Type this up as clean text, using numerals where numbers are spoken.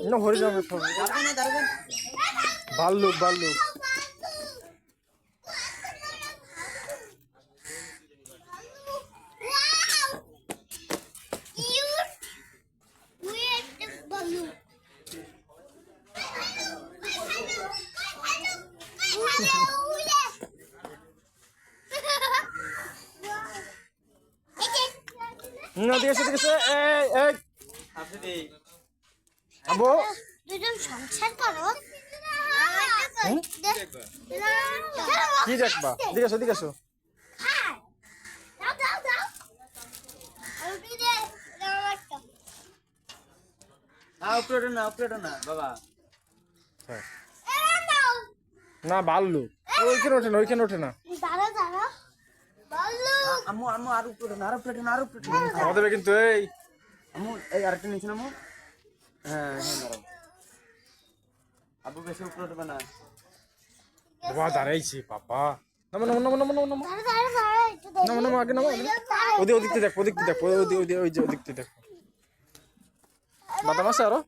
না হয়ে যাবে সব। ভাল্লুক ভাল্লুক না দিয়েছে দিয়েছে এই এই আবু দুজন সংসার করো কি দেখবা দিকেছো দিকেছো উপরে না বাবা না ভাল্লুক ওইখানে ওঠে না ওইখানে ওঠে না আম্মু আম্মু আর উপরে না আমাদের কিন্তু এই আম্মু এই আরেকটা নিচে নামো হ্যাঁ হ্যাঁ দাঁড়াও আব্বু বেশি উপরে উঠবে না বাবা দাঁড়াইছি বাবা নামো নামো নামো নামো নামো নামো নামো আগে নামো ওদিক ওদিকতে দেখ ওদিকতে দেখ ওই যে ওদিকতে দেখ বাদাম আছে আরো